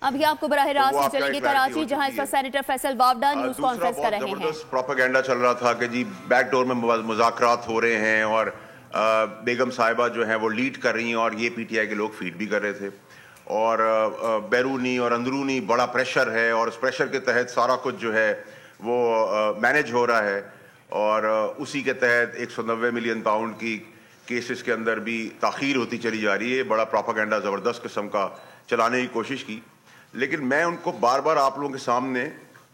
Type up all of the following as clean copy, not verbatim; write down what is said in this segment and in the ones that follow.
ابھی آپ کو براہ راست چلیں گے کراچی، جہاں اس وقت سینیٹر فیصل وابڈا نیوز کانفرنس کر رہے ہیں۔ زبردست پروپیگنڈا چل رہا تھا کہ جی بیک ڈور میں مذاکرات ہو رہے ہیں اور بیگم صاحبہ جو ہیں وہ لیڈ کر رہی ہیں اور یہ پی ٹی آئی کے لوگ فیڈ بھی کر رہے تھے، اور بیرونی اور اندرونی بڑا پریشر ہے، اور اس پریشر کے تحت سارا کچھ جو ہے وہ مینج ہو رہا ہے، اور اسی کے تحت 190 ملین پاؤنڈ کی کیسز کے اندر بھی تاخیر ہوتی چلی جا رہی ہے۔ بڑا پروپیگنڈا زبردست قسم کا چلانے کی کوشش کی، لیکن میں ان کو بار بار آپ لوگوں کے سامنے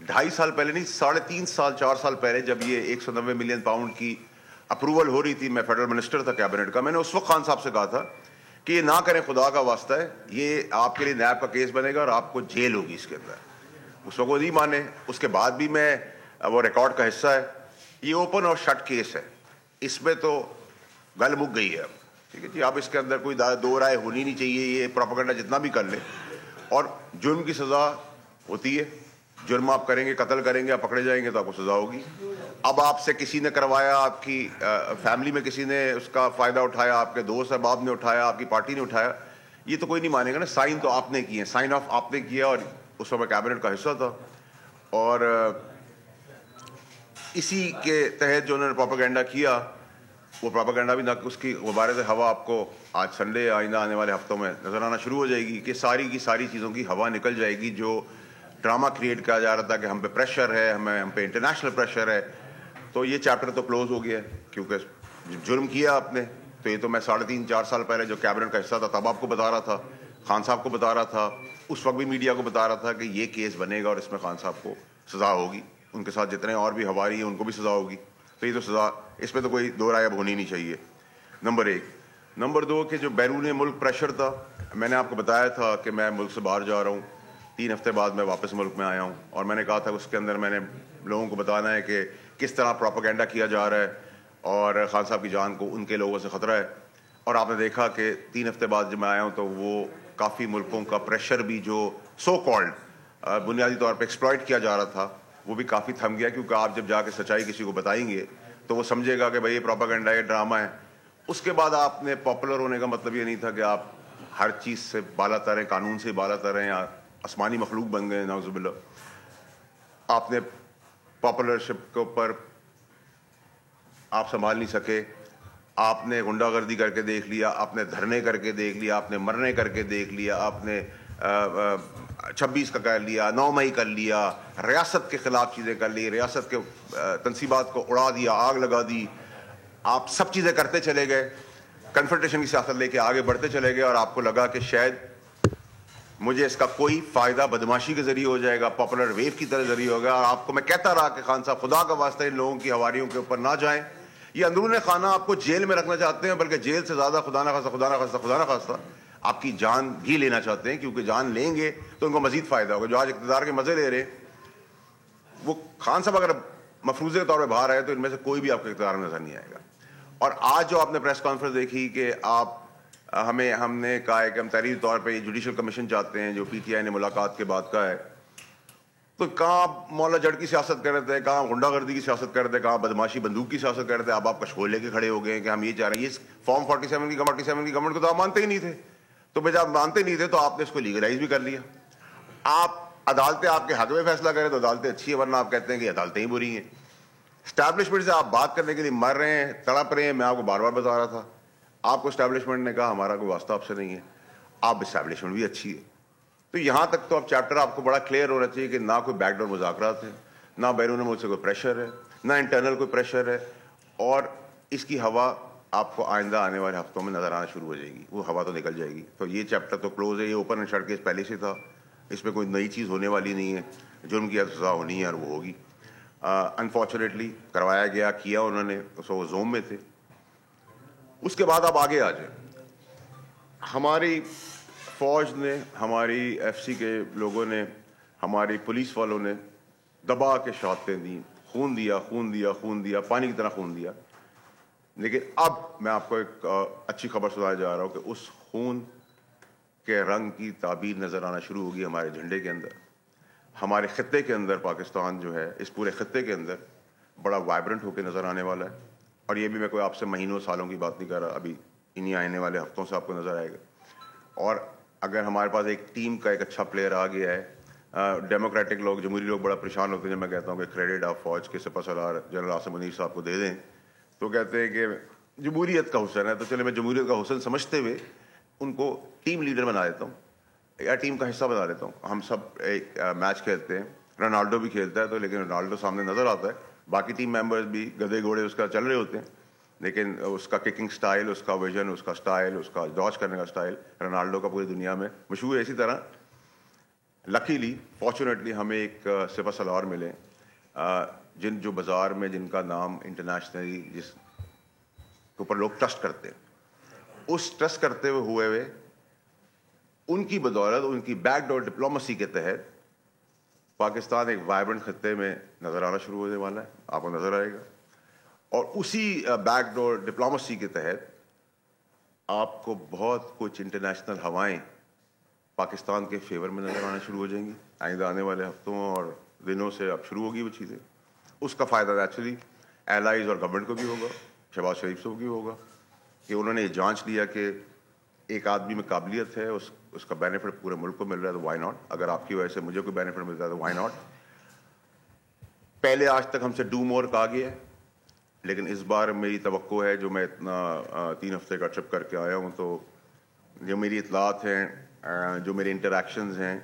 2.5 سال پہلے نہیں، 3.5 سال 4 سال پہلے جب یہ 190 ملین پاؤنڈ کی اپروول ہو رہی تھی، میں فیڈرل منسٹر تھا کیبنٹ کا، میں نے اس وقت خان صاحب سے کہا تھا کہ یہ نہ کریں، خدا کا واسطہ ہے، یہ آپ کے لیے نیب کا کیس بنے گا اور آپ کو جیل ہوگی اس کے اندر۔ اس وقت وہ نہیں مانے، اس کے بعد بھی میں، وہ ریکارڈ کا حصہ ہے، یہ اوپن اور شٹ کیس ہے، اس میں تو گل مک گئی ہے اب، ٹھیک ہے جی، اب اس کے اندر کوئی دو رائے ہونی نہیں چاہیے، یہ پروپیگنڈا جتنا بھی کر لے، اور جرم کی سزا ہوتی ہے، جرم آپ کریں گے، قتل کریں گے، آپ پکڑے جائیں گے تو آپ کو سزا ہوگی۔ اب آپ سے کسی نے کروایا، آپ کی فیملی میں کسی نے اس کا فائدہ اٹھایا، آپ کے دوست احباب نے اٹھایا، آپ کی پارٹی نے اٹھایا، یہ تو کوئی نہیں مانے گا نا، سائن تو آپ نے کیے، سائن آف آپ نے کیا، اور اس وقت کیبنٹ کا حصہ تھا، اور اسی کے تحت جو انہوں نے پروپیگنڈا کیا، وہ پروپیگنڈا بھی نہ، اس کی غبارے سے ہوا آپ کو آج سنڈے آئندہ آنے والے ہفتوں میں نظر آنا شروع ہو جائے گی، کہ ساری کی ساری چیزوں کی ہوا نکل جائے گی۔ جو ڈرامہ کریٹ کیا جا رہا تھا کہ ہم پہ پریشر ہے، ہم پہ انٹرنیشنل پریشر ہے، تو یہ چیپٹر تو کلوز ہو گیا ہے، کیونکہ جرم کیا آپ نے، تو یہ تو میں 3.5 4 سال پہلے جو کیبنٹ کا حصہ تھا تب آپ کو بتا رہا تھا، خان صاحب کو بتا رہا تھا، اس وقت بھی میڈیا کو بتا رہا تھا کہ یہ کیس بنے گا اور اس میں خان صاحب کو سزا ہوگی، ان کے ساتھ جتنے اور بھی ہواری ہیں ان کو بھی سزا ہوگی، تو یہ تو سزا، اس میں تو کوئی دو رائے اب ہونی نہیں چاہیے۔ نمبر 1۔ نمبر 2 کہ جو بیرون ملک پریشر تھا، میں نے آپ کو بتایا تھا کہ میں ملک سے باہر جا رہا ہوں، 3 ہفتے بعد میں واپس ملک میں آیا ہوں، اور میں نے کہا تھا اس کے اندر میں نے لوگوں کو بتانا ہے کہ کس طرح پروپیگنڈا کیا جا رہا ہے، اور خان صاحب کی جان کو ان کے لوگوں سے خطرہ ہے، اور آپ نے دیکھا کہ 3 ہفتے بعد جب میں آیا ہوں تو وہ کافی ملکوں کا پریشر بھی جو سو کالڈ بنیادی طور پہ ایکسپلائٹ کیا جا رہا تھا، وہ بھی کافی تھم گیا، کیونکہ آپ جب جا کے سچائی کسی کو بتائیں گے تو وہ سمجھے گا کہ بھائی یہ پروپیگنڈا، یہ ڈرامہ ہے۔ اس کے بعد آپ نے پاپولر ہونے کا مطلب یہ نہیں تھا کہ آپ ہر چیز سے بالا تر ہیں، قانون سے بالا تر ہیں، یا آسمانی مخلوق بن گئے، نعوذ باللہ۔ آپ نے پاپولرشپ کے اوپر آپ سنبھال نہیں سکے، آپ نے غنڈہ گردی کر کے دیکھ لیا، آپ نے دھرنے کر کے دیکھ لیا، آپ نے مرنے کر کے دیکھ لیا، آپ نے 26 کا کر لیا، 9 مئی کر لیا، ریاست کے خلاف چیزیں کر لی، ریاست کے تنصیبات کو اڑا دیا، آگ لگا دی، آپ سب چیزیں کرتے چلے گئے، کنفرنٹیشن کی سیاست لے کے آگے بڑھتے چلے گئے، اور آپ کو لگا کہ شاید مجھے اس کا کوئی فائدہ بدماشی کے ذریعے ہو جائے گا، پاپولر ویو کی طرح ذریعے ہوگا، اور آپ کو میں کہتا رہا کہ خان صاحب خدا کا واسطہ ان لوگوں کی ہواریوں کے اوپر نہ جائیں، یہ اندرون خانہ آپ کو جیل میں رکھنا چاہتے ہیں، بلکہ جیل سے زیادہ خدا نہ خواستہ آپ کی جان بھی لینا چاہتے ہیں، کیونکہ جان لیں گے تو ان کو مزید فائدہ ہوگا۔ جو آج اقتدار کے مزے لے رہے ہیں، وہ خان صاحب اگر مفروضے کے طور پہ باہر آئے تو ان میں سے کوئی بھی آپ کے اقتدار میں نظر نہیں آئے گا۔ اور آج جو آپ نے پریس کانفرنس دیکھی کہ ہم نے کہا ہے کہ ہم تحریری طور پہ یہ جوڈیشل کمیشن چاہتے ہیں، جو پی ٹی آئی نے ملاقات کے بعد کہا ہے، تو کہاں مولا جڑ کی سیاست کر رہے تھے، کہاں غنڈہ گردی کی سیاست کر رہے تھے، کہاں بدماشی بندوق کی سیاست کر رہے تھے، اب آپ کشکول لے کے کھڑے ہو گئے کہ ہم یہ چاہ رہے ہیں۔ یہ فارم 47 کی گورنمنٹ کو تو آپ مانتے ہی نہیں تھے، تو جب آپ مانتے نہیں تھے تو آپ نے اس کو لیگلائز بھی کر لیا۔ آپ عدالتیں آپ کے حق میں فیصلہ کریں تو عدالتیں اچھی ہیں، ورنہ آپ کہتے ہیں کہ عدالتیں ہی بری ہیں۔ اسٹیبلشمنٹ سے آپ بات کرنے کے لیے مر رہے ہیں، تڑپ رہے ہیں، میں آپ کو بار بار بتا رہا تھا، آپ کو اسٹیبلشمنٹ نے کہا ہمارا کوئی واسطہ آپ سے نہیں ہے، آپ اسٹیبلشمنٹ بھی اچھی ہے۔ تو یہاں تک تو اب چیپٹر آپ کو بڑا کلیئر ہونا چاہیے کہ نہ کوئی بیک ڈور مذاکرات ہیں، نہ بیرون ملک سے کوئی پریشر ہے، نہ انٹرنل کوئی پریشر ہے، اور اس کی ہوا آپ کو آئندہ آنے والے ہفتوں میں نظر آنا شروع ہو جائے گی، وہ ہوا تو نکل جائے گی۔ تو یہ چیپٹر تو کلوز ہے، یہ اوپن اینڈ شٹ کیس پہلے سے تھا، اس میں کوئی نئی چیز ہونے والی نہیں ہے، جرم کی سزا ہونی ہے اور وہ ہوگی۔ انفارچونیٹلی کروایا گیا، کیا انہوں نے، اس وہ زوم میں تھے۔ اس کے بعد آپ آگے آ جائیں، ہماری فوج نے، ہماری ایف سی کے لوگوں نے، ہماری پولیس والوں نے دبا کے شہادتیں دیں، خون دیا، پانی کی طرح خون دیا، لیکن اب میں آپ کو ایک اچھی خبر سنایا جا رہا ہوں کہ اس خون کے رنگ کی تعبیر نظر آنا شروع ہوگی ہمارے جھنڈے کے اندر، ہمارے خطے کے اندر۔ پاکستان جو ہے اس پورے خطے کے اندر بڑا وائبرنٹ ہو کے نظر آنے والا ہے، اور یہ بھی میں کوئی آپ سے مہینوں سالوں کی بات نہیں کر رہا، ابھی انہی آنے والے ہفتوں سے آپ کو نظر آئے گا۔ اور اگر ہمارے پاس ایک ٹیم کا ایک اچھا پلیئر آ گیا ہے، ڈیموکریٹک لوگ، جمہوری لوگ بڑا پریشان ہوتے ہیں جب میں کہتا ہوں کہ کریڈٹ آپ فوج کے سپہ سالار جنرل عاصم منیر صاحب کو دے دیں، تو کہتے ہیں کہ جمہوریت کا حسن ہے. تو چلے میں جمہوریت کا حسن سمجھتے ہوئے ان کو ٹیم لیڈر بنا دیتا ہوں یا ٹیم کا حصہ بنا دیتا ہوں. ہم سب ایک میچ کھیلتے ہیں، رونالڈو بھی کھیلتا ہے تو لیکن رونالڈو سامنے نظر آتا ہے، باقی ٹیم ممبرز بھی گدے گھوڑے اس کا چل رہے ہوتے ہیں، لیکن اس کا ککنگ سٹائل، اس کا ویژن، اس کا سٹائل، اس کا ڈاج کرنے کا سٹائل رونالڈو کا پوری دنیا میں مشہور ہے. اسی طرح لکیلی فارچونیٹلی ہمیں ایک سپہ سالار ملے جو بازار میں جن کا نام انٹرنیشنلی جس کے اوپر لوگ ٹرسٹ کرتے ہیں، اس ٹرسٹ کرتے ہوئے ان کی بدولت، ان کی بیک ڈور ڈپلومسی کے تحت پاکستان ایک وائبرنٹ خطے میں نظر آنا شروع ہونے والا ہے. آپ کو نظر آئے گا. اور اسی بیک ڈور ڈپلومسی کے تحت آپ کو بہت کچھ انٹرنیشنل ہوائیں پاکستان کے فیور میں نظر آنا شروع ہو جائیں گی. آئندہ آنے والے ہفتوں اور دنوں سے اب شروع ہوگی وہ چیزیں. اس کا فائدہ ایکچولی ایلائز اور گورنمنٹ کو بھی ہوگا، شہباز شریف کو بھی ہوگا کہ انہوں نے یہ جانچ لیا کہ ایک آدمی میں قابلیت ہے، اس کا بینیفٹ پورے ملک کو مل رہا ہے تو وائی ناٹ. اگر آپ کی وجہ سے مجھے کوئی بینیفٹ ملتا ہے تو وائی ناٹ. پہلے آج تک ہم سے ڈو مور کہا گیا ہے، لیکن اس بار میری توقع ہے، جو میں اتنا 3 ہفتے کا ٹرپ کر کے آیا ہوں، تو جو میری اطلاعات ہیں، جو میرے انٹریکشنز ہیں،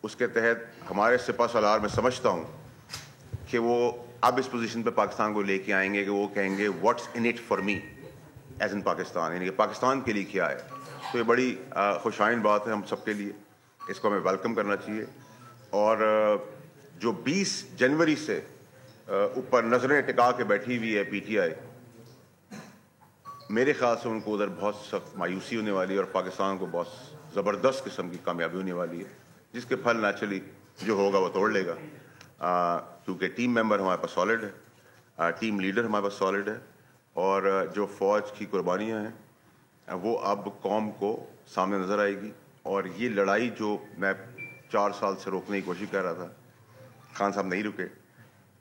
اس کے تحت ہمارے سپہ سالار میں سمجھتا ہوں کہ وہ اب اس پوزیشن پہ پاکستان کو لے کے آئیں گے کہ وہ کہیں گے what's in it for me as in Pakistan, یعنی کہ پاکستان کے لیے کیا ہے. تو یہ بڑی خوشائن بات ہے ہم سب کے لیے، اس کو ہمیں ویلکم کرنا چاہیے. اور جو 20 جنوری سے اوپر نظریں ٹکا کے بیٹھی ہوئی ہے پی ٹی آئی، میرے خیال سے ان کو ادھر بہت سخت مایوسی ہونے والی ہے اور پاکستان کو بہت زبردست قسم کی کامیابی ہونے والی ہے، جس کے پھل نیچرلی جو ہوگا وہ توڑ لے گا. کیونکہ ٹیم ممبر ہمارے پاس سالڈ ہے، ٹیم لیڈر ہمارے پاس سالڈ ہے، اور جو فوج کی قربانیاں ہیں وہ اب قوم کو سامنے نظر آئے گی. اور یہ لڑائی جو میں 4 سال سے روکنے کی کوشش کر رہا تھا، خان صاحب نہیں رکے.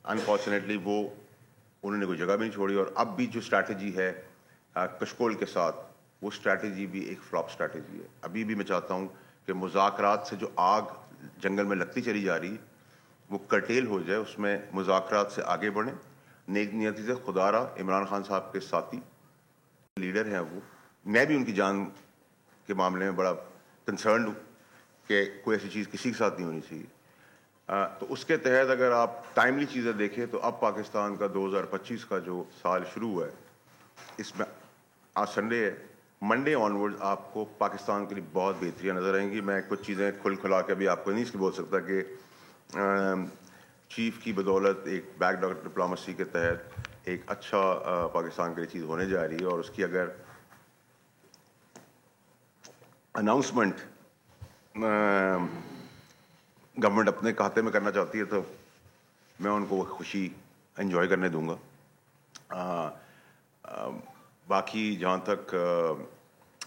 انفارچونیٹلی انہوں نے کوئی جگہ بھی نہیں چھوڑی. اور اب بھی جو اسٹریٹجی ہے کشکول کے ساتھ، وہ اسٹریٹجی بھی ایک فلاپ اسٹریٹجی ہے. ابھی بھی میں چاہتا ہوں کہ مذاکرات سے جو آگ جنگل میں لگتی چلی جا رہی ہے وہ کرٹیل ہو جائے، اس میں مذاکرات سے آگے بڑھیں نیک نیتی سے. خدا را عمران خان صاحب کے ساتھی لیڈر ہیں وہ، میں بھی ان کی جان کے معاملے میں بڑا کنسرنڈ ہوں کہ کوئی ایسی چیز کسی کے ساتھ نہیں ہونی چاہیے. تو اس کے تحت اگر آپ ٹائملی چیزیں دیکھیں تو اب پاکستان کا 2025 کا جو سال شروع ہوا ہے، اس میں آج سنڈے ہے، منڈے آنورڈ آپ کو پاکستان کے لیے بہت بہتریاں نظر آئیں گی. میں کچھ چیزیں کھل کھلا کے ابھی آپ کو نہیں اس کی بول سکتا کہ چیف کی بدولت ایک بیک ڈور ڈپلومسی کے تحت ایک اچھا پاکستان کے لیے چیز ہونے جا رہی ہے. اور اس کی اگر اناؤنسمنٹ گورنمنٹ اپنے کھاتے میں کرنا چاہتی ہے تو میں ان کو خوشی انجوائے کرنے دوں گا. باقی جہاں تک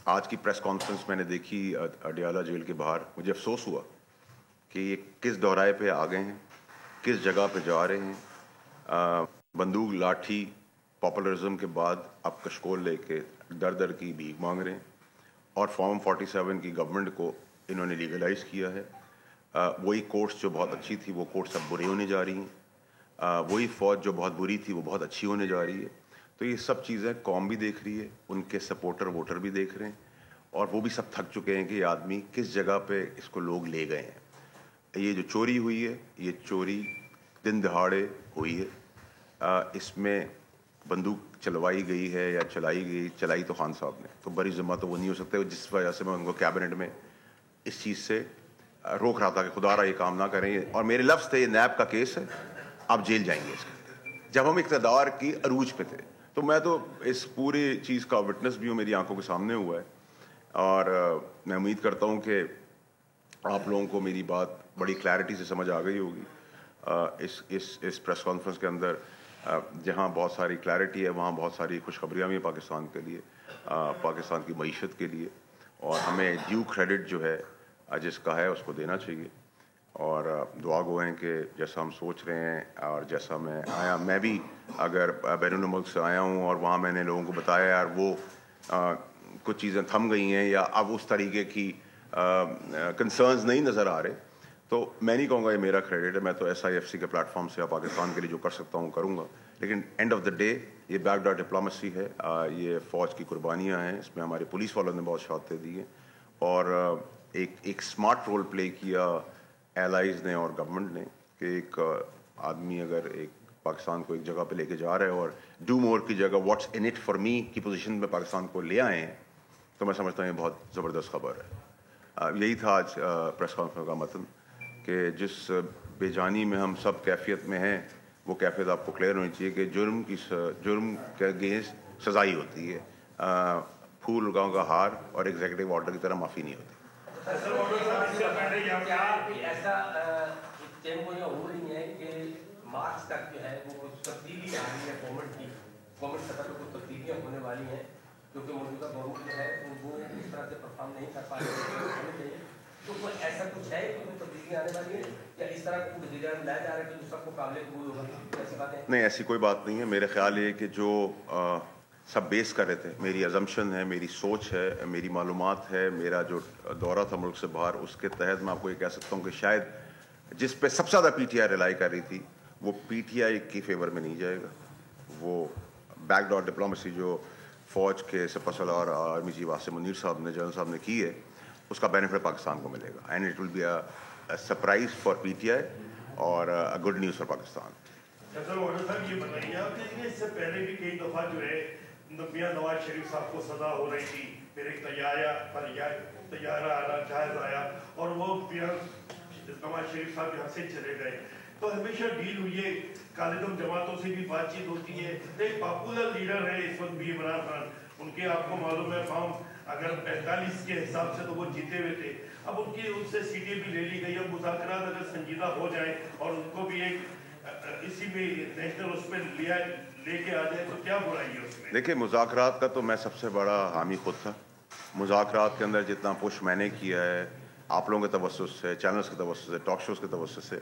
آج کی پریس کانفرنس میں نے دیکھی اڈیالہ جیل کے باہر، مجھے افسوس ہوا کہ یہ کس دورائے پہ آ گئے ہیں، کس جگہ پہ جا رہے ہیں. بندوق لاٹھی پاپولرزم کے بعد اب کشکول لے کے در در کی بھیک مانگ رہے ہیں. اور فارم 47 کی گورنمنٹ کو انہوں نے لیگلائز کیا ہے. وہی کورٹس جو بہت اچھی تھی وہ کورٹس اب برے ہونے جا رہی ہیں. وہی فوج جو بہت بری تھی وہ بہت اچھی ہونے جا رہی ہے. تو یہ سب چیزیں قوم بھی دیکھ رہی ہے، ان کے سپورٹر ووٹر بھی دیکھ رہے ہیں، اور وہ بھی سب تھک چکے ہیں کہ یہ آدمی کس جگہ پہ اس کو لوگ لے گئے ہیں. یہ جو چوری ہوئی ہے، یہ چوری دن دہاڑے ہوئی ہے. اس میں بندوق چلوائی گئی ہے یا چلائی تو خان صاحب نے، تو بڑی ذمہ تو وہ نہیں ہو سکتے، جس وجہ سے میں ان کو کیبنٹ میں اس چیز سے روک رہا تھا کہ خدا را یہ کام نہ کریں. اور میرے لفظ تھے یہ نیب کا کیس ہے، آپ جیل جائیں گے اس کے. جب ہم اقتدار کی عروج پہ تھے تو میں تو اس پوری چیز کا وٹنس بھی ہوں، میری آنکھوں کے سامنے ہوا ہے. اور میں امید کرتا ہوں کہ آپ لوگوں کو میری بات بڑی کلیئرٹی سے سمجھ آ گئی ہوگی. اس پریس کانفرنس کے اندر جہاں بہت ساری کلیئرٹی ہے وہاں بہت ساری خوشخبریاں بھی ہیں پاکستان کے لیے، پاکستان کی معیشت کے لیے. اور ہمیں ڈیو کریڈٹ جو ہے جس کا ہے اس کو دینا چاہیے. اور دعا گو ہیں کہ جیسا ہم سوچ رہے ہیں اور جیسا میں آیا، میں بھی اگر بیرون ملک سے آیا ہوں اور وہاں میں نے لوگوں کو بتایا یار وہ کچھ چیزیں تھم گئی ہیں یا اب اس طریقے کی कंसर्न्स नहीं नज़र आ रहे, तो मैं नहीं कहूँगा ये मेरा क्रेडिट है, मैं तो SIFC के प्लेटफॉर्म से या पाकिस्तान के लिए जो कर सकता हूँ करूँगा, लेकिन एंड ऑफ द डे ये बैकडोर डिप्लोमेसी है, ये फ़ौज की कुर्बानियाँ हैं, इसमें हमारे पुलिस वालों ने बहुत शहादतें दी हैं और एक स्मार्ट रोल प्ले किया एलाइज ने और गवर्नमेंट ने कि एक आदमी अगर एक पाकिस्तान को एक जगह पे लेके जा रहा है और डू मोर की जगह what's in it for me की पोजीशन में पाकिस्तान को ले आए हैं, तो मैं समझता हूँ ये बहुत ज़बरदस्त खबर है। यही था आज प्रेस कॉन्फ्रेंस का मतन कि जिस बेजानी में हम सब कैफियत में हैं, वो कैफियत आपको क्लियर होनी चाहिए कि जुर्म के अगेंस्ट सजा ही होती है, फूल गाँव का हार और एग्जीक्यूटिव ऑर्डर की तरह माफ़ी नहीं होती। मार्च तक जो है वो कुछ तब्दीली आ रही है, गवर्नमेंट सतह पर कुछ तब्दीलियाँ होने वाली हैं, क्योंकि मौजूदा गवर्नमेंट जो है वो इस तरह से परफॉर्म नहीं कर पा रही है, तो कोई ऐसा कुछ है कि कोई तब्दीलियाँ आने वाली है या इस तरह को डिसीजन लाया जा रहा है कि जो सबको काबिल कबूल होगा, ऐसी बात है? नहीं, ऐसी कोई बात नहीं है। मेरे ख्याल ये कि जो सब बेस कर रहे थे, मेरी अजम्पशन है, मेरी सोच है, मेरी मालूमात है, मेरा जो दौरा था मुल्क से बाहर, उसके तहत मैं आपको ये कह सकता हूँ कि शायद जिस पे सबसे ज़्यादा PTI रिलाई कर रही थी वो PTI की फेवर में नहीं जाएगा। वो बैकडोर डिप्लोमेसी जो फ़ौज के सिपहसालार और आर्मी चीफ आसिम मुनीर साहब ने, जनरल साहब ने की है, उसका बेनिफिट पाकिस्तान को मिलेगा and it will be a surprise for PTI और a good news for Pakistan. ये बताइए आप कि इससे पहले भी कई दफ़ा जो है मियां नवाज शरीफ साहब को सजा हो रही थी, फिर एक तैयारा आना जहाज आया और वो नवाज शरीफ साहब यहाँ से चले गए, तो हमेशा डील हुई है, कालेदम जमातों से भी बातचीत होती है। एक पॉपुलर लीडर है इस वक्त भी इमरान खान, उनके आपको मालूम है फॉर्म अगर 45 के हिसाब से तो वो जीते हुए थे, अब उनकी उनसे सीटें भी ले ली गई। अब मुज़ाकरात अगर संजीदा हो जाए और उनको भी एक इसी में नेशनल उसमें लेके आ जाए तो क्या बुराई है उसमें? देखिए, मुज़ाकरात का तो मैं सबसे बड़ा हामी खुद था। मुज़ाकरात के अंदर जितना पुश मैंने किया है आप लोगों के तवज्जुह से, चैनल्स के तवज्जुह से, टॉक शोज़ के तवज्जुह से,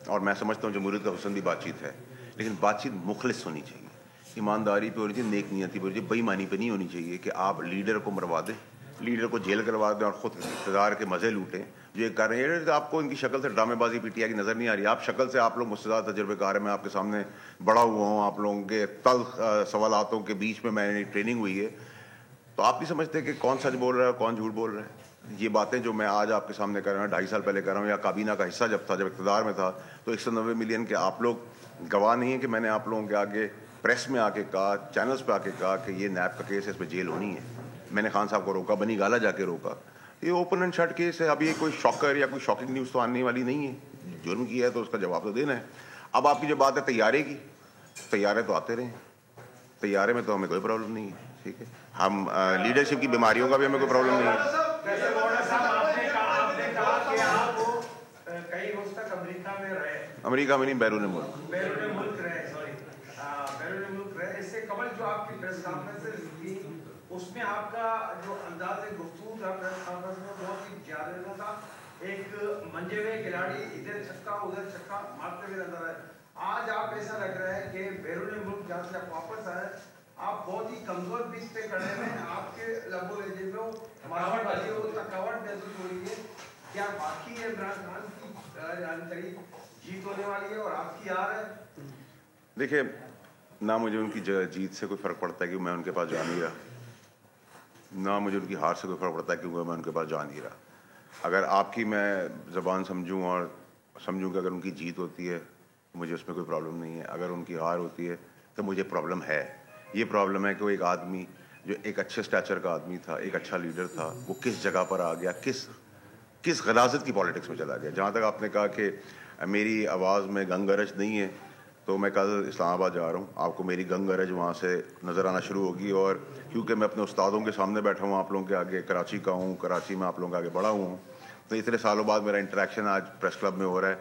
और मैं समझता हूँ जमहूरियत का हुस्न भी बातचीत है, लेकिन बातचीत मुखलिस होनी चाहिए, ईमानदारी पे होनी चाहिए, नेक नियति पे होनी चाहिए, बेईमानी पे नहीं होनी चाहिए कि आप लीडर को मरवा दें, लीडर को जेल करवा दें और ख़ुद इक़्तिदार के मज़े लूटें। जो ये कर रहे हैं, तो आपको इनकी शक्ल से ड्रामेबाजी PTI की नज़र नहीं आ रही। आप शक्ल से आप लोग मुझसे ज़्यादा तजुर्बेकार है, मैं आपके सामने बड़ा हुआ हूँ, आप लोगों के तल्ख सवालातों के बीच में मैंने ट्रेनिंग हुई है, तो आप नहीं समझते कि कौन सच बोल रहा है और कौन झूठ बोल रहा है। ये बातें जो मैं आज आपके सामने कर रहा हूँ 2.5 साल पहले कर रहा हूँ, या काबीना का हिस्सा जब इक़्तिदार में था, तो 190 मिलियन के आप लोग गवाह नहीं है कि मैंने आप लोगों के आगे प्रेस में आके कहा, चैनल्स पे आके कहा कि ये नैब का केस है, इसमें जेल होनी है। मैंने खान साहब को रोका, बनी गाला जाके रोका। ये ओपन एंड शट केस है। अब ये कोई शॉकर या कोई शॉकिंग न्यूज़ तो आने वाली नहीं है। जुर्म किया है तो उसका जवाब तो देना है। अब आपकी जो बात है तैयारे की, तैयारे तो आते रहे, तैयारे में तो हमें कोई प्रॉब्लम नहीं है, ठीक है। हम लीडरशिप की बीमारियों का भी हमें कोई प्रॉब्लम नहीं है। अमेरिका में नहीं, बैरून मुल्क रहे। इससे कबल जो आपकी प्रेस कॉन्फ्रेंस थी उसमें आपका जो अंदाज़ गुफ्तगू था प्रेस कॉन्फ्रेंस में बहुत ही ज्यादा था। एक मंजे हुए खिलाड़ी इधर छक्का उधर छक्का मारते हुए नजर आए। आज आप ऐसा लग रहा है कि बैरून मुल्क जहाँ से आप वापस आए, आप बहुत ही कमजोर पिच पे खड़े हैं, आपके लबो लहजे में थकावट महसूस हो रही है। क्या बाकी है इमरान खान की जीत होने वाली है और आपकी हार है? देखिए, ना मुझे उनकी जीत से कोई फ़र्क पड़ता है कि मैं उनके पास जा नहीं रहा, ना मुझे उनकी हार से कोई फ़र्क पड़ता है क्योंकि मैं उनके पास जा नहीं रहा। अगर आपकी मैं ज़बान समझूं और समझूं कि अगर उनकी जीत होती है तो मुझे उसमें कोई प्रॉब्लम नहीं है, अगर उनकी हार होती है तो मुझे प्रॉब्लम है। ये प्रॉब्लम है कि वो एक आदमी जो एक अच्छे स्टैचर का आदमी था, एक अच्छा लीडर था, वो किस जगह पर आ गया, किस गलाजत की पॉलिटिक्स में चला गया। जहाँ तक आपने कहा कि मेरी आवाज़ में गंगरज नहीं है, तो मैं कल इस्लामाबाद जा रहा हूँ, आपको मेरी गंगरज वहाँ से नज़र आना शुरू होगी। और क्योंकि मैं अपने उस्तादों के सामने बैठा हूँ, आप लोगों के आगे, कराची का हूँ, कराची में आप लोगों के आगे बड़ा हुआ हूँ, तो इतने सालों बाद मेरा इंटरेक्शन आज प्रेस क्लब में हो रहा है,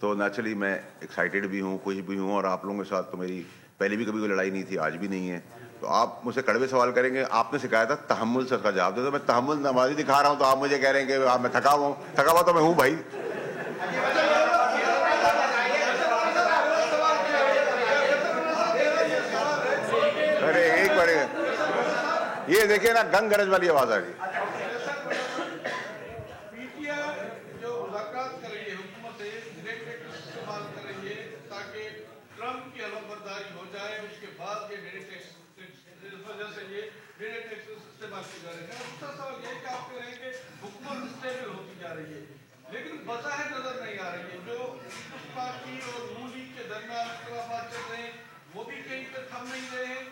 तो नेचुरली मैं एक्साइटेड भी हूँ, खुश भी हूँ। और आप लोगों के साथ तो मेरी पहले भी कभी कोई लड़ाई नहीं थी, आज भी नहीं है। तो आप मुझसे कड़वे सवाल करेंगे, आपने सिखाया था तहम्मुल से उसका जवाब दे, तो मैं तहम्मुल नमाजी दिखा रहा हूँ, तो आप मुझे कह रहे हैं कि मैं थका हुआ तो मैं हूँ भाई। अरे एक बार ये देखिए ना, गंग गरज वाली आवाज आ गई। से डायरेक्ट टैक्स इस्तेमाल करेंगे ताकि ट्रम्प की अलबरदारी हो जाए, उसके बाद ये डायरेक्ट टैक्स इस वजह से ये डायरेक्ट टैक्स इस्तेमाल किए जा रहे हैं। दूसरा सवाल ये कि आप कह रहे हैं कि हुकूमत स्टेबल होती जा रही है, लेकिन वजाहत नजर नहीं आ रही है। जो पीपल्स पार्टी और नून लीग के दरमियान इख्तिलाफात चल रहे हैं वो भी कहीं पर थम नहीं रहे हैं,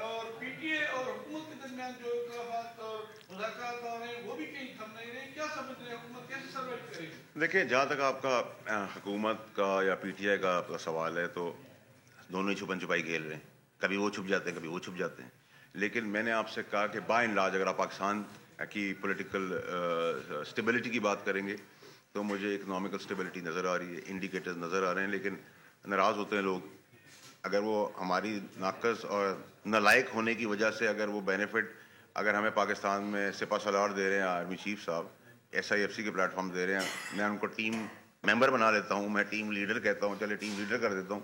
और पीटीए और हुकूमत के दरमियान जो इख्तिलाफात और मुज़ाकरात हो रहे हैं वो भी कहीं थम नहीं रहे। क्या समझ रहे हैं हुकूमत कैसे सर्वाइव करेगी? देखिए, जहाँ तक आपका हुकूमत का या पीटीआई का आपका सवाल है, तो दोनों ही छुपन छुपाई खेल रहे हैं। कभी वो छुप जाते हैं, कभी वो छुप जाते हैं। लेकिन मैंने आपसे कहा कि बाय एंड लार्ज अगर आप पाकिस्तान की पॉलिटिकल स्टेबिलिटी की बात करेंगे तो मुझे इकोनॉमिकल स्टेबिलिटी नज़र आ रही है, इंडिकेटर्स नज़र आ रहे हैं। लेकिन नाराज़ होते हैं लोग अगर वो हमारी नाकस और नालायक होने की वजह से अगर वो बेनिफिट अगर हमें पाकिस्तान में सिपा सलार दे रहे हैं, आर्मी चीफ साहब SIFC के प्लेटफॉर्म दे रहे हैं, मैं उनको टीम मेंबर बना लेता हूँ, मैं टीम लीडर कहता हूँ, चले टीम लीडर कर देता हूँ,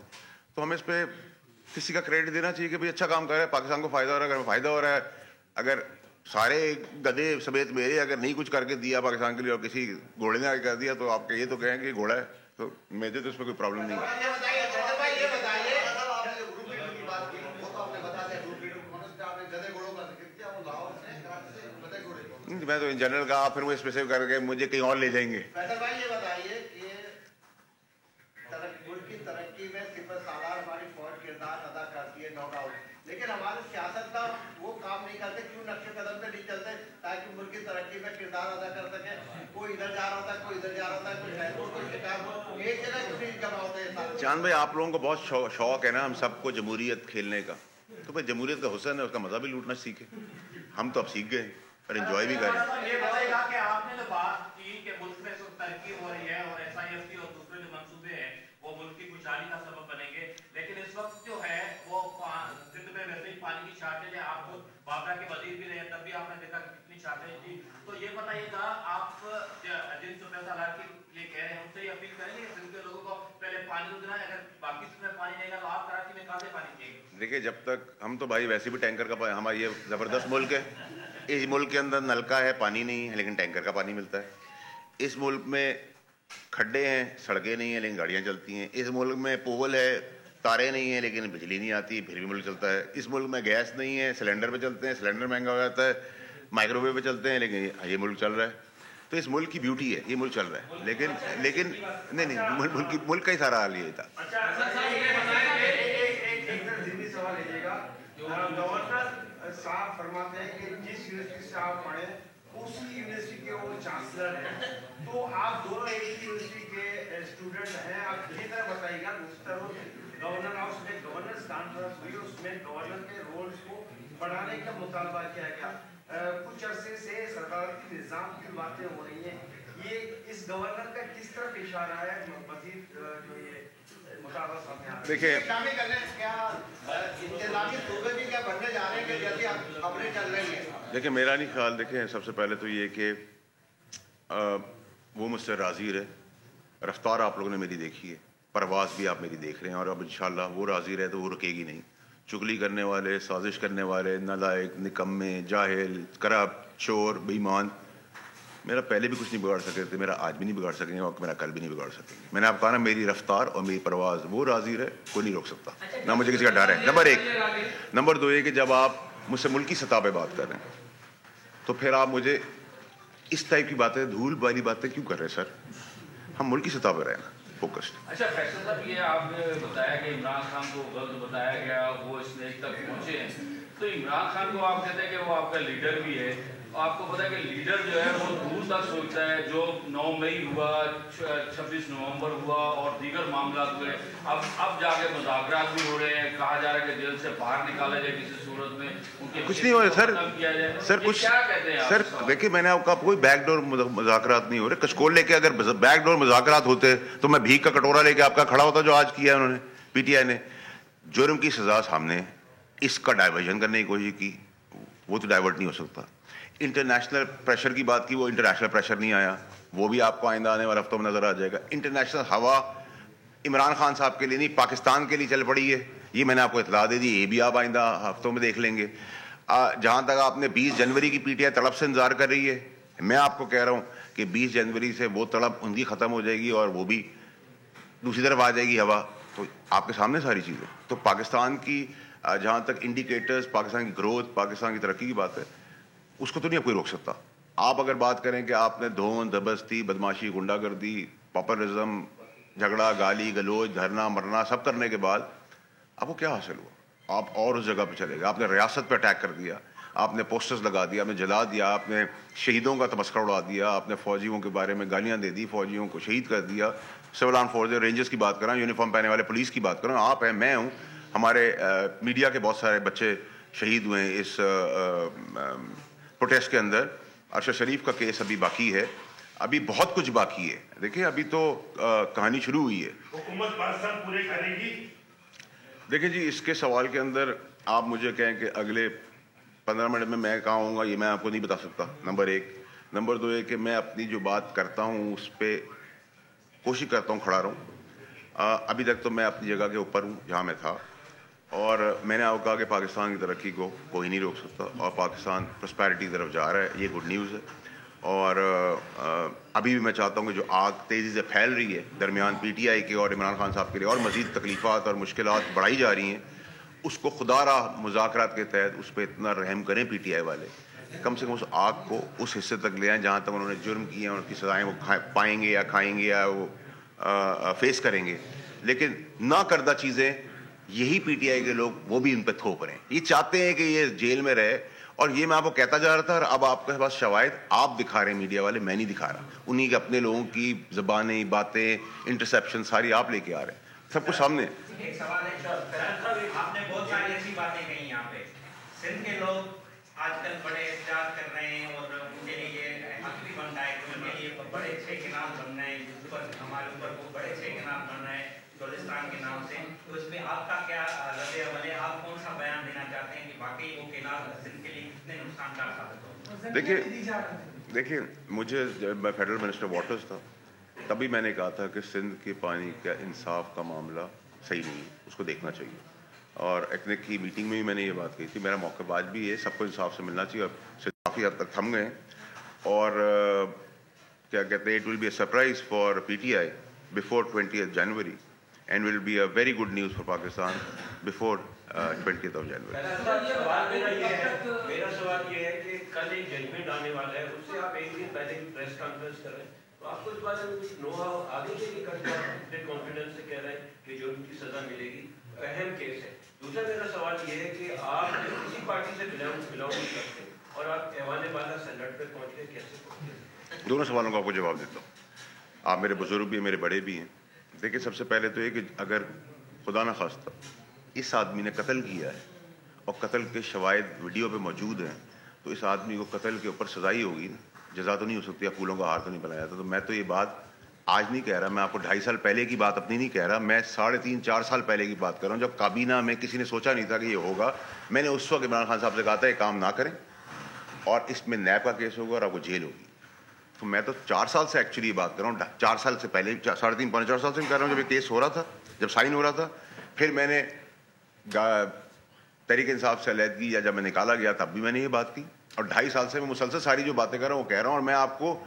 तो हमें इस पर किसी का क्रेडिट देना चाहिए कि भाई अच्छा काम कर रहा है, पाकिस्तान को फ़ायदा हो रहा है। अगर फ़ायदा हो रहा है, अगर सारे गधे समेत मेरे अगर नहीं कुछ करके दिया पाकिस्तान के लिए और किसी घोड़े ने आगे कर दिया तो आप ये तो कहें कि घोड़ा है, तो मुझे तो इस पर कोई प्रॉब्लम नहीं है। मैं तो इन जनरल कहा, फिर वो स्पेसिफिक करके मुझे कहीं और ले जाएंगे। भाई ये बताइए कि मुल्क की तरक्की में सिपह सालार हमारी फौज किरदार अदा करती है, नो डाउट, लेकिन हमारे सियासतदान वो काम नहीं करते। क्यों नक्शे कदम पे नहीं चलते ताकि मुल्क की तरक्की में किरदार अदा कर सके? कोई इधर जा रहा था, कोई इधर जा रहा था, कोई शहर कोई शिकार, एक जगह क्यों नहीं जमा होते हैं? चांद भाई, आप लोगों को बहुत शौक है ना हम सबको जमहूरियत खेलने का, तो भाई जमहूरियत का हुस्न है, उसका मजा भी लूटना सीखे। हम तो अब सीख गए और एंजॉय भी करें। ये बताएगा कि आपने जो बात की कि मुल्क में तरक्की हो रही है और SIFC और दूसरे जो मंसूबे हैं वो मुल्क की खुशहाली का सबब बनेंगे, लेकिन इस वक्त जो है वो सिंध में वैसे ही पानी की शार्टेज है। आप बाबरा के वजीर भी रहे, तब भी आपने देखा कि कितनी शार्टेज थी। तो ये बताइएगा, आप जिन सुपह सालार की ये कह रहे हैं उनसे अपील करेंगे सिंध के लोगों को पहले पानी उतना है, अगर बाकी में पानी नहीं तो आप कराची में कहाँ से पानी चाहिए? देखिए, जब तक हम तो भाई वैसे भी टैंकर का, हमारा ये ज़बरदस्त मुल्क है, इस मुल्क के अंदर नलका है, पानी नहीं है, लेकिन टैंकर का पानी मिलता है। इस मुल्क में खड्डे हैं, सड़कें नहीं हैं, लेकिन गाड़ियाँ चलती हैं। इस मुल्क में पोल है, तारे नहीं हैं, लेकिन बिजली नहीं आती, फिर भी मुल्क चलता है। इस मुल्क में गैस नहीं है, सिलेंडर पे चलते हैं, सिलेंडर महंगा हो जाता है, माइक्रोवेव पे चलते हैं, लेकिन ये मुल्क चल रहा है। तो इस मुल्क की ब्यूटी है, ये मुल्क चल रहा है। लेकिन नहीं, मुल्क का ही सारा हाल ये था। गवर्नर साहब फरमाते हैं कि जिस यूनिवर्सिटी से आप पढ़े उसी यूनिवर्सिटी के वो चांसलर हैं, तो आप दोनों एक ही यूनिवर्सिटी के स्टूडेंट हैं। आप ये तरह बताइएगा, दूसरी तरफ गवर्नर हाउस में गवर्नर कॉन्फ्रेंस हुई, उसमें गवर्नर के रोल्स को बढ़ाने का मुतालबा किया गया। कुछ अरसे से सदारती निज़ाम की बातें हो रही हैं, ये इस गवर्नर का किस तरफ इशारा है? मजीद जो ये मुतालबा सामने आ रहा है, देखिए, देखिए मेरा नहीं ख्याल। देखिए, सबसे पहले तो ये कि वो मुझसे राज़ी रहे, रफ्तार आप लोगों ने मेरी देखी है, परवाज़ भी आप मेरी देख रहे हैं, और अब इंशाल्लाह वो राज़ी रहे तो वो रुकेगी नहीं। चुगली करने वाले, साजिश करने वाले, नालायक, निकम्मे, जाहिल, करप्ट, चोर, बेईमान मेरा पहले भी कुछ नहीं बिगाड़ सके थे, मेरा आज भी नहीं बिगाड़ सकेंगे और मेरा कल भी नहीं बिगाड़ सकेंगे। मैंने आपको कहा ना, मेरी रफ्तार और मेरी परवाज़, वो राज़ी रहे, कोई नहीं रोक सकता, ना मुझे किसी का डर है। नंबर एक। नंबर दो ये कि जब आप मुझसे मुल्क की सतह पे बात कर रहे हैं तो फिर आप मुझे इस टाइप की बातें, धूल वाली बातें क्यों कर रहे हैं सर? हम मुल्क की सतह पर रहना फोकस्ड। अच्छा फैसल साहब, ये आपने बताया कि इमरान खान को गलत बताया गया, वो इस स्टेज तक पहुंचे हैं, तो इमरान खान को आप कहते हैं कि वो आपका लीडर भी है। आपको पता है कि लीडर जो है वो दूर तक सोचता है। जो 9 मई हुआ, 26 नवंबर हुआ और दीगर मामला हुए, अब जाके मुज़ाकरात भी हो रहे हैं, कहा जा रहा है कि जेल से बाहर निकाला जाए किसी सूरत में, उनके कुछ नहीं हो रहा सर कुछ क्या कहते हैं सर? देखिए, मैंने आपका कोई बैकडोर मुज़ाकरात नहीं हो रहे। कशकोल लेके अगर बैकडोर मुज़ाकरात होते तो मैं भीख का कटोरा लेके आपका खड़ा होता, जो आज किया उन्होंने PTI ने। जुर्म की सजा सामने, इसका डाइवर्जन करने की कोशिश की, वो तो डाइवर्ट नहीं हो सकता। इंटरनेशनल प्रेशर की बात की, वो इंटरनेशनल प्रेशर नहीं आया, वो भी आपको आइंदा आने वाले हफ्तों में नजर आ जाएगा। इंटरनेशनल हवा इमरान खान साहब के लिए नहीं, पाकिस्तान के लिए चल पड़ी है, ये मैंने आपको इतला दे दी, ये भी आप आइंदा हफ्तों में देख लेंगे। जहां तक आपने 20 जनवरी की PTI तड़प से इंतजार कर रही है, मैं आपको कह रहा हूं कि 20 जनवरी से वो तड़प उनकी खत्म हो जाएगी और वो भी दूसरी तरफ आ जाएगी हवा, तो आपके सामने सारी चीज़ें। तो पाकिस्तान की जहाँ तक इंडिकेटर्स, पाकिस्तान की ग्रोथ, पाकिस्तान की तरक्की की बात है, उसको तो नहीं कोई रोक सकता। आप अगर बात करें कि आपने धोन दबस्ती, बदमाशी, गुंडागर्दी, पॉपुलिज्म, झगड़ा, गाली गलोच, धरना मरना सब करने के बाद आपको क्या हासिल हुआ? आप और उस जगह पे चले गए, आपने रियासत पे अटैक कर दिया, आपने पोस्टर्स लगा दिया, आपने जला दिया, आपने शहीदों का तमस्करा उड़ा दिया, आपने फौजियों के बारे में गालियां दे दी, फौजियों को शहीद कर दिया, सिविल आर्म फोर्सेस, रेंजर्स की बात कर रहा हूँ, यूनिफॉर्म पहने वाले पुलिस की बात कर रहा हूँ, आप हैं, मैं हूँ, हमारे मीडिया के बहुत सारे बच्चे शहीद हुए हैं इस प्रोटेस्ट के अंदर। अरशद शरीफ का केस अभी बाकी है, अभी बहुत कुछ बाकी है। देखिए अभी तो कहानी शुरू हुई है। हुकूमत पाकिस्तान पूरे करेगी। देखिए जी, इसके सवाल के अंदर आप मुझे कहें कि अगले 15 मिनट में मैं कहाँ होऊंगा, ये मैं आपको नहीं बता सकता, नंबर एक। नंबर दो है कि मैं अपनी जो बात करता हूँ उस पर कोशिश करता हूँ खड़ा रहूँ। अभी तक तो मैं अपनी जगह के ऊपर हूँ जहाँ मैं था, और मैंने आपको कहा कि पाकिस्तान की तरक्की को कोई नहीं रोक सकता, और पाकिस्तान प्रॉस्पेरिटी की तरफ जा रहा है, ये गुड न्यूज़ है। और अभी भी मैं चाहता हूँ कि जो आग तेज़ी से फैल रही है दरमियान PTI के और इमरान खान साहब के लिए, और मज़ीद तकलीफ़ात और मुश्किलात बढ़ाई जा रही हैं, उसको खुदारा मुज़ाकरात के तहत उस पर इतना रहम करें PTI वाले, कम से कम उस आग को उस हिस्से तक ले आएँ जहाँ तक उन्होंने जुर्म किए हैं, उनकी सज़ाएँ वो पाएंगे या खाएंगे या वो फेस करेंगे। लेकिन ना करदा चीज़ें यही PTI के लोग वो भी इन पर थोप रहे हैं। ये चाहते हैं कि ये जेल में रहे, और ये मैं आपको कहता जा रहा था, और अब आपके पास शवाहिद आप दिखा रहे हैं, मीडिया वाले, मैं नहीं दिखा रहा। उन्हीं के अपने लोगों की ज़बानें, बातें, इंटरसेप्शन सारी आप लेके आ रहे हैं, सब कुछ सामने। एक सवाल है, आपने बहुत सारी अच्छी बातें कही यहाँ पे। सिंध के लोग आजकल बड़े एहतजाज कर रहे हैं और उनके लिए हक भी बन रहा है कि उनके लिए बड़े 6 केनाल बन रहे हैं, ऊपर हमारे ऊपर वो बड़े 6 केनाल बन रहे हैं बलूचिस्तान के नाम से। तो इसमें आपका क्या रद्द-ए-अमल है? आप कौन सा बयान देना चाहते हैं कि वाकई वो केनाल सिंध के लिए कितने नुकसानदार साबित हो? देखिए मुझे जब मैं फेडरल मिनिस्टर वाटर्स था तभी मैंने कहा था कि सिंध के पानी का इंसाफ का मामला सही नहीं है, उसको देखना चाहिए। और एकनेक की मीटिंग में भी मैंने ये बात कही थी, मेरा मौक़िफ़ भी है, सबको इंसाफ से मिलना चाहिए। अब काफ़ी हद तक थम गए, और क्या कहते हैं, it will be a surprise for PTI before 20th January and will be a very good news for Pakistan before 20th of January. मेरा सवाल ये है कि कल एक जजमेंट आने वाला है, उससे आप एक दिन पहले प्रेस कॉन्फ्रेंस कर रहे हैं, तो आपको इस बारे में कुछ नो हाउ आगे के लिए करते कॉन्फिडेंस से कह रहे हैं कि जो उनकी सजा मिलेगी, अहम केस है। दूसरा मेरा सवाल ये है कि आप किसी पार्टी से बिलोंग नहीं करते और आप ऐवान बाला संकट पे पहुंच गए, कैसे पहुंचे? दोनों सवालों का आपको जवाब देता हूँ। आप मेरे बुजुर्ग भी हैं, मेरे बड़े भी हैं। देखिए सबसे पहले तो ये कि अगर खुदा न खास्ता इस आदमी ने कत्ल किया है और कत्ल के शवाहिद वीडियो पे मौजूद हैं, तो इस आदमी को कत्ल के ऊपर सजा ही होगी ना, जजा तो नहीं हो सकती, फूलों का हार तो नहीं बनाया था। तो मैं तो ये बात आज नहीं कह रहा, मैं आपको 2.5 साल पहले की बात अपनी नहीं कह रहा, मैं 3.5-4 साल पहले की बात कर रहा हूँ, जब काबीना में किसी ने सोचा नहीं था कि ये होगा। मैंने उस वक्त इमरान खान साहब से कहा था ये काम ना करें और इसमें नैब का केस होगा और आपको जेल होगी। तो मैं तो 4 साल से एक्चुअली बात कर रहा हूँ, 4 साल से पहले, 3.5-4 साल से भी कर रहा हूँ, जब ये केस हो रहा था, जब साइन हो रहा था। फिर मैंने तहरीक इंसाफ से अलहदगी या जब मैं निकाला गया तब भी मैंने ये बात की, और 2.5 साल से मैं मुसलसल सारी जो बातें कर रहा हूँ वो कह रहा हूँ। और मैं आपको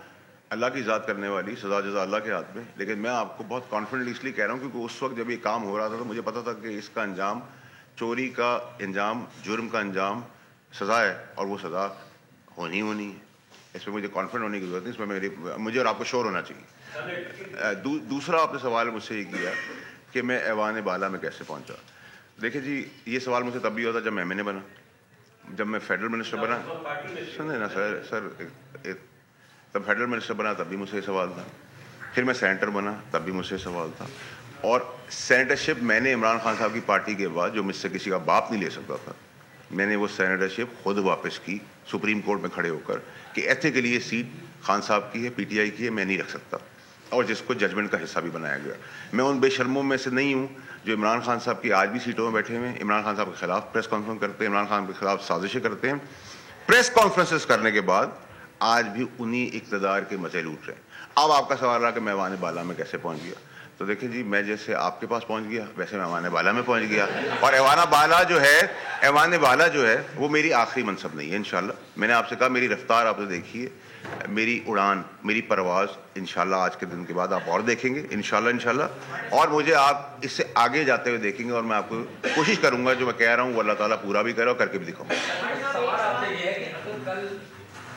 अल्लाह की ज़ात करने वाली सज़ा जज़ा अल्लाह के हाथ में, लेकिन मैं आपको बहुत कॉन्फिडेंटली इसलिए कह रहा हूँ क्योंकि उस वक्त जब ये काम हो रहा था तो मुझे पता था कि इसका अंजाम, चोरी का अंजाम, जुर्म का अंजाम सज़ा है, और वो सज़ा होनी है। इसमें मुझे कॉन्फिडेंट होने की ज़रूरत नहीं, इसमें मुझे और आपको श्योर होना चाहिए। दूसरा आपने सवाल मुझसे ये किया कि मैं ऐवान बाला में कैसे पहुँचा। देखिए जी, ये सवाल मुझसे तब भी होता जब मैं MNA बना, जब मैं फेडरल मिनिस्टर बना, सुने ना सर, तब फेडरल मिनिस्टर बना तब भी मुझसे सवाल था, फिर मैं सेनेटर बना तब भी मुझसे सवाल था, और सेनेटरशिप मैंने इमरान खान साहब की पार्टी के बाद, जो मुझसे किसी का बाप नहीं ले सकता था, मैंने वो सेनेटरशिप खुद वापस की सुप्रीम कोर्ट में खड़े होकर कि एथिकली ये सीट खान साहब की है, PTI की है, मैं नहीं रख सकता, और जिसको जजमेंट का हिस्सा भी बनाया गया। मैं उन बेशर्मों में से नहीं हूँ जो इमरान खान साहब की आज भी सीटों में बैठे हुए हैं, इमरान खान साहब के खिलाफ प्रेस कॉन्फ्रेंस करते हैं, इमरान खान के खिलाफ साजिशें करते हैं, प्रेस कॉन्फ्रेंसेस करने के बाद आज भी उन्हीं इक़्तिदार के मजे लूट रहे हैं। अब आपका सवाल रहा कि मैं ऐवान बाला में कैसे पहुँच गया, तो देखिए जी, मैं जैसे आपके पास पहुँच गया वैसे मैं ऐवान बाला में पहुँच गया, और ऐवान बाला जो है वो मेरी आखिरी मनसब नहीं है इंशाल्लाह। मैंने आपसे कहा मेरी रफ्तार आपने देखी है, میری اڑان, میری پرواز انشاءاللہ آج کے دن کے بعد آپ اور دیکھیں گے انشاءاللہ, اور مجھے آپ اس سے آگے جاتے ہوئے دیکھیں گے, اور میں آپ کو کوشش کروں گا جو میں کہہ رہا ہوں وہ اللہ تعالیٰ پورا بھی کرے اور کر کے بھی دکھاؤں گا. سوال آپ سے یہ ہے کہ اگر کل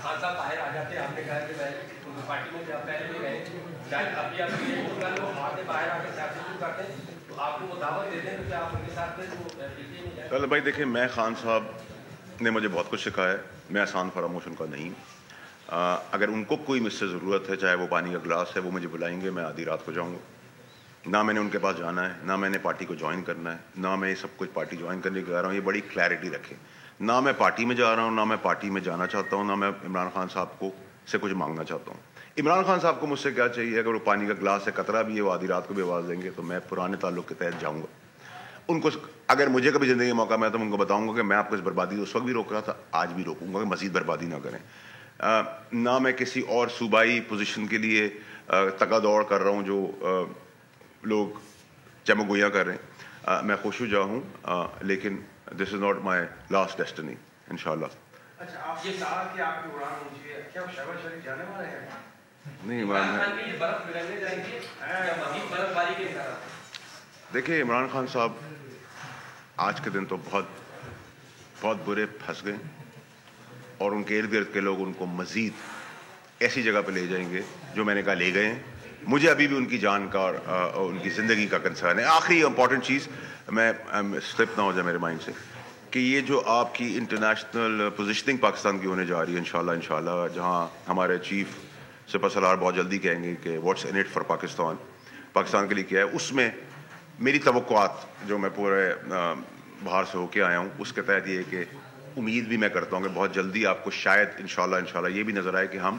خان صاحب باہر آ جاتے ہیں, آپ نے کہا کہ پارٹی میں پہلے بھی گئے, شاید ابھی آپ کل وہ آتے باہر آ کے سیاست شروع کرتے ہیں تو آپ کو وہ دعوت دیتے ہیں کہ آپ ان کے ساتھ نہیں جائیں؟ چلو بھائی دیکھیں, میں خان صاحب نے مجھے بہت کچھ سکھایا ہے, میں آسان فراموش ان کا نہیں. اگر ان کو کوئی مجھ سے ضرورت ہے, چاہے وہ پانی کا گلاس ہے, وہ مجھے بلائیں گے, میں آدھی رات کو جاؤں گا. نہ میں نے ان کے پاس جانا ہے, نہ میں نے پارٹی کو جوائن کرنا ہے, نہ میں یہ سب کچھ پارٹی جوائن کرنے کے جا رہا ہوں. یہ بڑی کلیئرٹی رکھیں, نہ میں پارٹی میں جا رہا ہوں, نہ میں پارٹی میں جانا چاہتا ہوں, نہ میں عمران خان صاحب کو سے کچھ مانگنا چاہتا ہوں. عمران خان صاحب کو مجھ سے کیا چاہیے, اگر وہ پانی کا گلاس ہے, قطرہ بھی ہے, وہ آدھی رات کو بھی آواز دیں گے تو میں پرانے تعلق کے تحت جاؤں گا. ان کو اگر مجھے کبھی زندگی موقع میں تو میں ان کو بتاؤں گا کہ میں آپ کو اس بربادی اس وقت بھی روک رہا تھا, آج بھی روکوں گا کہ مزید بربادی نہ کریں. نہ میں کسی اور صوبائی پوزیشن کے لیے تگا دوڑ کر رہا ہوں جو لوگ چمگویاں کر رہے ہیں. میں خوش جا ہوں, لیکن this is not my last destiny انشاءاللہ. اچھا, آپ یہ کہا کہ آپ کی اڑان اونچی ہے, کیا شہباز شریف جانے والے ہیں؟ نہیں, دیکھیے عمران خان صاحب آج کے دن تو بہت برے پھنس گئے, اور ان کے ارد گرد کے لوگ ان کو مزید ایسی جگہ پہ لے جائیں گے جو میں نے کہا لے گئے ہیں. مجھے ابھی بھی ان کی جان کا اور ان کی زندگی کا کنسرن ہے. آخری امپورٹنٹ چیز, میں سلپ نہ ہو جائے میرے مائنڈ سے, کہ یہ جو آپ کی انٹرنیشنل پوزیشننگ پاکستان کی ہونے جا رہی ہے انشاءاللہ, جہاں ہمارے چیف سپہ سالار بہت جلدی کہیں گے کہ what's in it for Pakistan کے لیے کیا ہے, اس میں میری توقعات جو میں پورے باہر سے ہو کے آیا ہوں اس کے تحت یہ ہے کہ امید بھی میں کرتا ہوں کہ بہت جلدی آپ کو شاید انشاءاللہ یہ بھی نظر آئے کہ ہم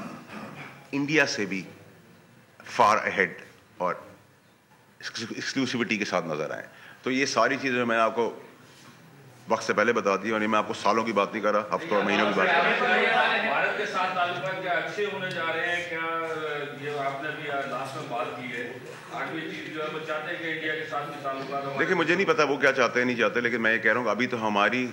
انڈیا سے بھی فار اہیڈ اور ایکسکلوسیوٹی کے ساتھ نظر آئیں. تو یہ ساری چیزیں میں آپ کو وقت سے پہلے بتا دی, اور میں آپ کو سالوں کی بات نہیں کر رہا, ہفتوں اور مہینوں کی بات کر رہا. بھارت کے ساتھ تعلقات کیا اچھے ہونے جا رہے ہیں؟ کیا یہ آپ نے بھی لاسٹ میں بات کی ہے, آگے چیز جو ہے وہ چاہتے ہیں کہ انڈیا کے ساتھ بھی تعلقات؟ دیکھیں مجھے نہیں پتا وہ کیا چاہتے ہیں نہیں چاہتے, لیکن میں یہ کہہ رہا ہوں کہ ابھی تو ہماری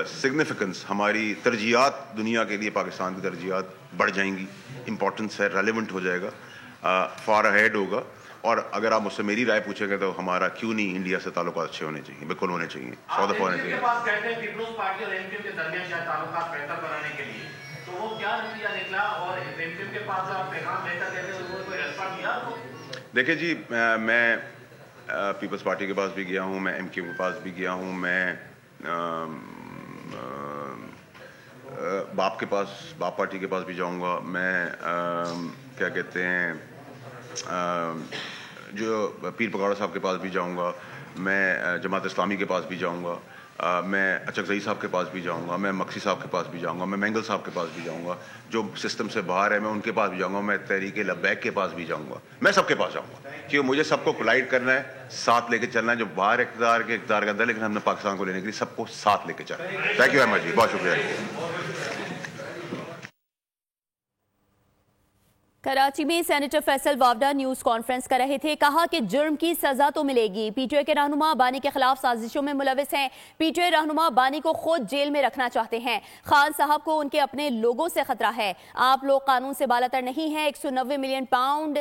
سگنیفیکنس, ہماری ترجیحات دنیا کے لیے, پاکستان کی ترجیحات بڑھ جائیں گی, امپورٹنس ہے, ریلیونٹ ہو جائے گا, فار اہیڈ ہوگا. اور اگر آپ مجھ سے میری رائے پوچھیں گے تو ہمارا کیوں نہیں انڈیا سے تعلقات اچھے ہونے چاہیے, بالکل ہونے چاہیے, 100 دفعہ ہونے چاہیے. کہتے ہیں پیپلز پارٹی اور ایم کیو کے درمیان شاید تعلقات بہتر بنانے کے لیے, تو وہ کیا نتیجہ نکلا, اور ایم کیو کے پاس جو آپ پیغام لے کر گئے تھے انہوں نے کوئی ریسپانس دیا؟ دیکھیں جی, میں پیپلز پارٹی کے پاس بھی گیا ہوں, میں ایم کیو کے پاس بھی گیا ہوں, میں باپ پارٹی کے پاس بھی جاؤں گا, میں کیا کہتے ہیں جو پیر پگاڑا صاحب کے پاس بھی جاؤں گا, میں جماعت اسلامی کے پاس بھی جاؤں گا, میں اچکزئی صاحب کے پاس بھی جاؤں گا, میں مکسی صاحب کے پاس بھی جاؤں گا, میں مینگل صاحب کے پاس بھی جاؤں گا, جو سسٹم سے باہر ہے میں ان کے پاس بھی جاؤں گا, میں تحریک لبیک کے پاس بھی جاؤں گا, میں سب کے پاس جاؤں گا, کیونکہ مجھے سب کو کولائڈ کرنا ہے, ساتھ لے کے چلنا ہے, جو باہر اقتدار کے اندر, لیکن ہم نے پاکستان کو لینے کے لیے سب کو ساتھ لے کے چلنا ہے. تھینک یو ویری مچ جی, بہت شکریہ. کراچی میں سینیٹر فیصل وابڈا نیوز کانفرنس کر رہے تھے. کہا کہ جرم کی سزا تو ملے گی. پی ٹی آئی کے رہنما بانی کے خلاف سازشوں میں ملوث ہیں. پی ٹی آئی رہنما بانی کو خود جیل میں رکھنا چاہتے ہیں. خان صاحب کو ان کے اپنے لوگوں سے خطرہ ہے. آپ لوگ قانون سے بالاتر نہیں ہیں. 190 million pound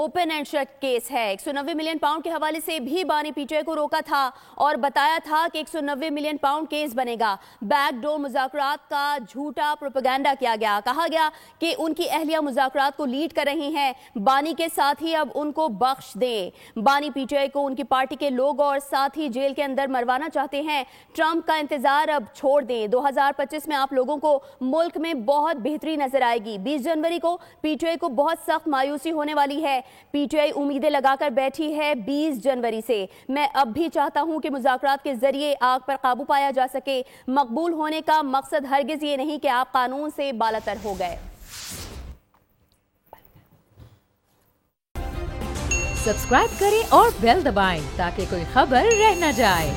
open and shut case ہے. 190 ملین پاؤنڈ کے حوالے سے بھی بانی پی ٹی آئی کو روکا تھا اور بتایا تھا کہ 190 ملین پاؤنڈ کیس بنے گا. بیک ڈور مذاکرات کا جھوٹا پروپیگنڈا کیا گیا. کہا گیا کہ ان کی اہلیہ مذاکرات کو لیڈ کر رہی ہیں. بانی کے ساتھی اب ان کو بخش دیں. بانی پی ٹی آئی کو ان کی پارٹی کے لوگ اور ساتھی جیل کے اندر مروانا چاہتے ہیں. ٹرمپ کا انتظار اب چھوڑ دیں. 2025 میں آپ لوگوں کو ملک میں بہت بہتری نظر آئے گی. 20 جنوری کو پی ٹی آئی کو بہت سخت مایوسی ہونے والی ہے. پی ٹی آئی امیدیں لگا کر بیٹھی ہے 20 جنوری سے. میں اب بھی چاہتا ہوں کہ مذاکرات کے ذریعے آگ پر قابو پایا جا سکے. مقبول ہونے کا مقصد ہرگز یہ نہیں کہ آپ قانون سے بالاتر ہو گئے. سبسکرائب کریں اور بیل دبائیں تاکہ کوئی خبر رہ نہ جائے.